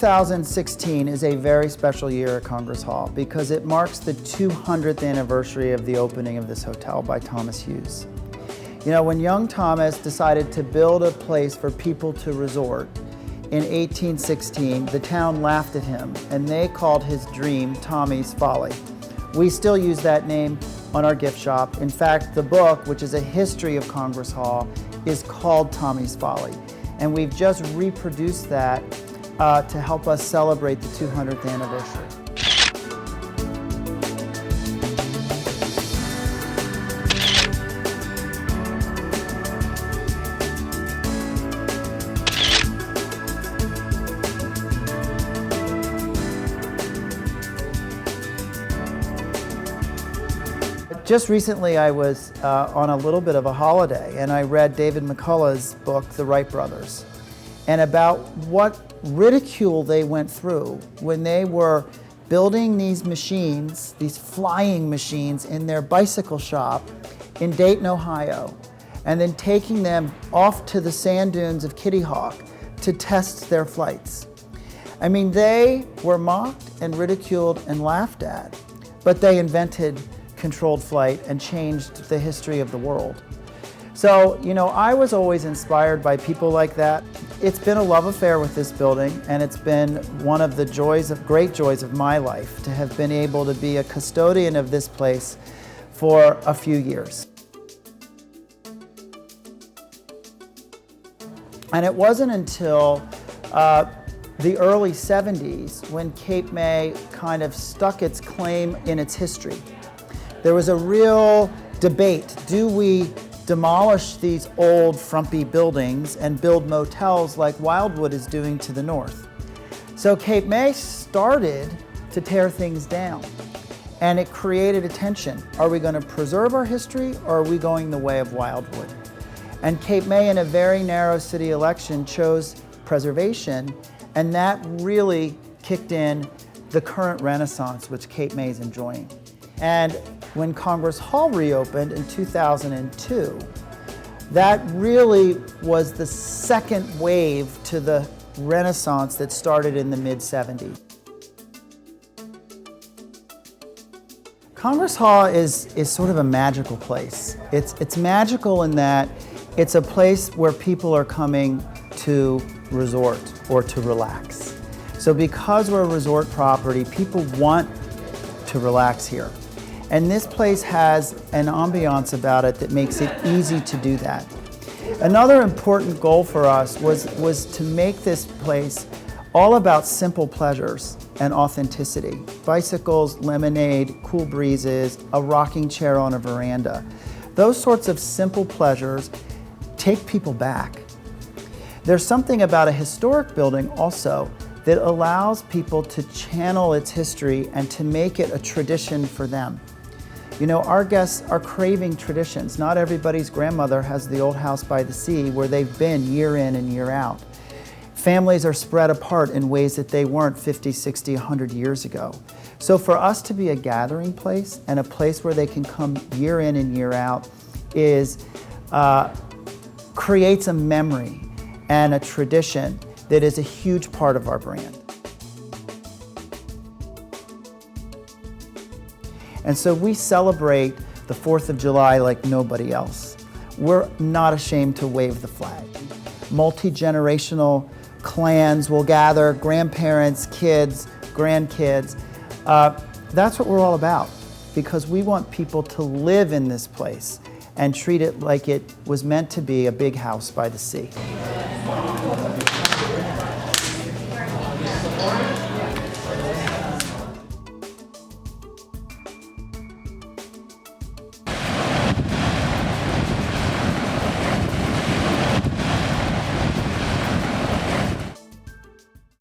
2016 is a very special year at Congress Hall because it marks the 200th anniversary of the opening of this hotel by Thomas Hughes. You know, when young Thomas decided to build a place for people to resort in 1816, the town laughed at him and they called his dream Tommy's Folly. We still use that name on our gift shop. In fact, the book, which is a history of Congress Hall, is called Tommy's Folly. And we've just reproduced that to help us celebrate the 200th anniversary. Just recently I was on a little bit of a holiday and I read David McCullough's book, The Wright Brothers, and about what ridicule they went through when they were building these machines, these flying machines in their bicycle shop in Dayton, Ohio, and then taking them off to the sand dunes of Kitty Hawk to test their flights. I mean, they were mocked and ridiculed and laughed at, but they invented controlled flight and changed the history of the world. So, you know, I was always inspired by people like that. It's been a love affair with this building, and it's been one of the great joys of my life to have been able to be a custodian of this place for a few years. And it wasn't until the early 70s when Cape May kind of stuck its claim in its history. There was a real debate. Do we demolish these old frumpy buildings and build motels like Wildwood is doing to the north? So Cape May started to tear things down, and it created a tension. Are we going to preserve our history, or are we going the way of Wildwood? And Cape May, in a very narrow city election, chose preservation, and that really kicked in the current renaissance which Cape May is enjoying. And when Congress Hall reopened in 2002, that really was the second wave to the renaissance that started in the mid-70s. Congress Hall is sort of a magical place. It's magical in that it's a place where people are coming to resort or to relax. So because we're a resort property, people want to relax here. And this place has an ambiance about it that makes it easy to do that. Another important goal for us was to make this place all about simple pleasures and authenticity. Bicycles, lemonade, cool breezes, a rocking chair on a veranda. Those sorts of simple pleasures take people back. There's something about a historic building also that allows people to channel its history and to make it a tradition for them. You know, our guests are craving traditions. Not everybody's grandmother has the old house by the sea where they've been year in and year out. Families are spread apart in ways that they weren't 50, 60, 100 years ago. So for us to be a gathering place and a place where they can come year in and year out creates a memory and a tradition that is a huge part of our brand. And so we celebrate the 4th of July like nobody else. We're not ashamed to wave the flag. Multi-generational clans will gather, grandparents, kids, grandkids. That's what we're all about, because we want people to live in this place and treat it like it was meant to be a big house by the sea.